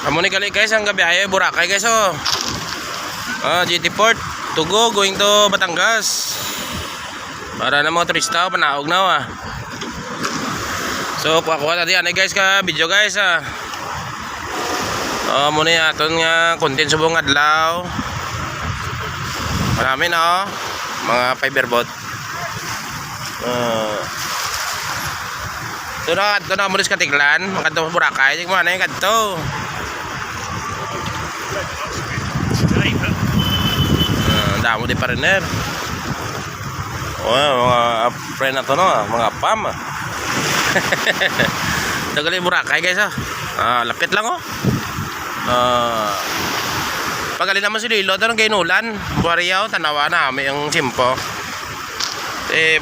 Amo ni gali guys ang gabi ay Boracay guys oh. GT Port Tugo going to Batangas. Para na mga turista panaog na So kuha tadi anay guys ka video guys amo ni aton nga content subong adlaw. Marami na mga fiberboat. Ito na mo rin katiklan makadto Boracay mo na yung kadto. Damo di partner. Mga friend na to no, mga pam. Tagali Boracay guys lapit lang Pagali naman si Lilo doon kay Nulan Buariyaw, tanawa na may yung simpo.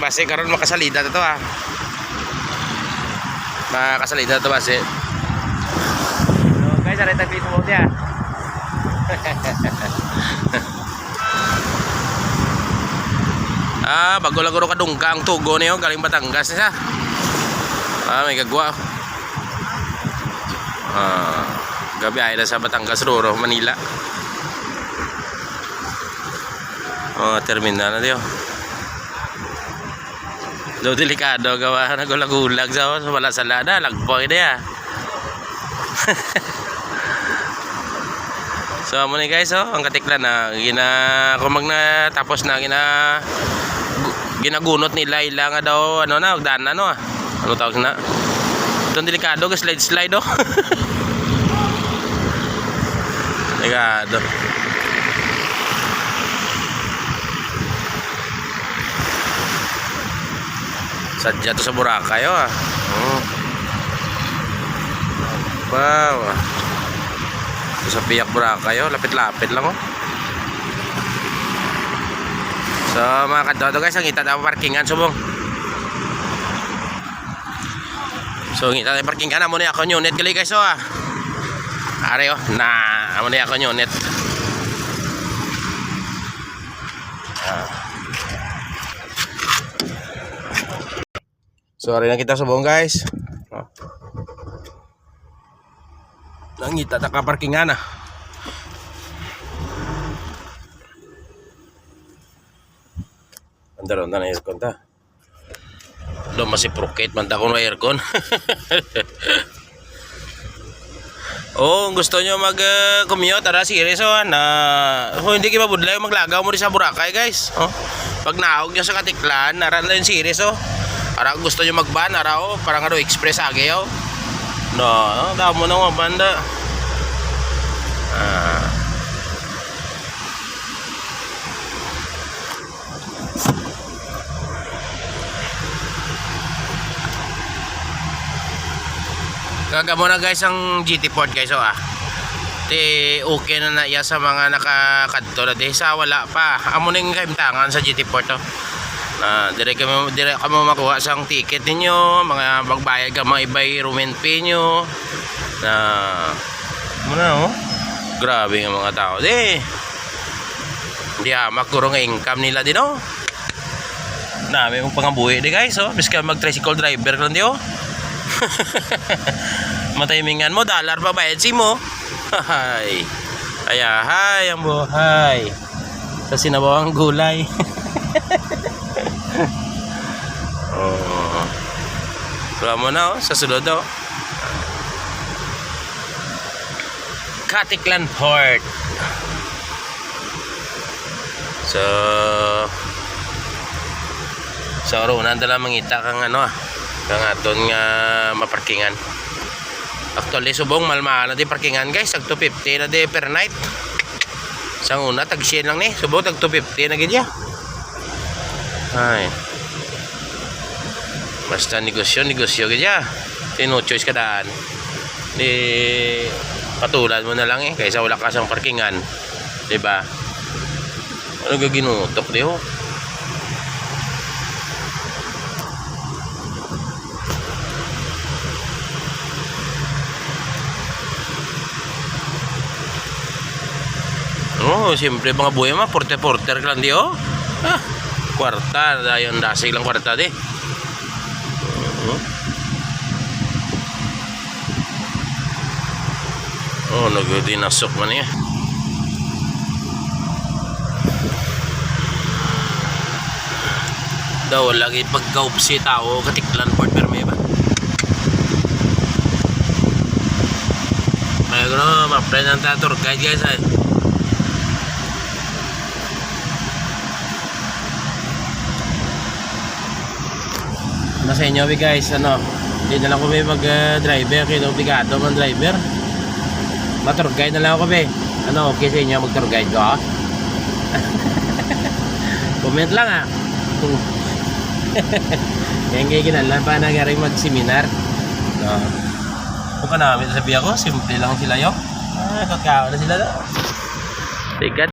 Base karon makasalida to makasalida to base. So guys, arita Facebook dia. Bago lang guro kadungka ang tugo niyo galing Batangas siya. May gagwa. Gabi ay na sa Batangas Roro, Manila. Terminal na diyo. Do delikado gawa na gulag-gulag sa wala salada, lagpo ida. So amo ni guys ang katiklan na kung tapos na ginagunot nila ilang daw hagdan ano tawag na. Itong delikado slide delikado. Sadya to sa Boracay Wow. Sa Piyak Boracay lapit-lapit lang So mga kadto guys, ang kita daw parkingan subong. So ngita tayo parkingan amo ni ako unit gali guys are na amo ni ako unit. So ari na kita subong guys. Nangita ta ka parkingan Andaron na aircon ta. Do masih prokate man ta kun aircon. Gusto nyo mag-commute tara series hindi kayo mabudlay maglagaw mo rin sa Boracay guys. Pag naog nyo sa Katiklan naran lang yung series Ara gusto nyo mag-ban parang express agayaw. Damo na mga banda. Gagamo na guys ang GT Port guys okay na iya sa mga nakakadto na sa wala pa amo ning kaimtangan sa GT Port dire kamo makuha sang ticket ninyo mga magbayad ka mga ibay room fee nyo grabe nga mga tao hindi makuro nga income nila din may mong pangabuhi di guys biska mag tricycle driver lang di matimingan mo dollar pa bayad si mo hay ang buhay sa sinabawang gulay. Kaya mo na sa sulod Katiklan Port. So runan dala mangita kang kang aton nga maparkingan. Actually subong malmahal na di parkingan guys, tag 250 na di per night. Sang una tag 100 lang ni, subong tag 250 na gid ya. Ay. Basta negosyo gid ya. No choice ka daan. Di patulan mo na lang kaysa wala ka sang parkingan. Di ba? Ano gaginutok di siyempre mga buhay porter lang di kwarta dayon dasig lang kwarta di Oh, nagdinasok man niya. Daw lagi pagkaupsi tao katiklan port perme ba. May gano ma-friend ang tour guide guys ay. Sa inyo guys, ano, hindi na lang ko mag-driver, kaya obligado man driver. Ma-tour guide na lang ako ano, okay sa inyo mag-tour guide ko? Comment lang ah. Yan kaya ginalan pa nagaring mag-seminar. Kung ka namin sabi ako, simple lang sila yung kakao na sila daw. Tigat.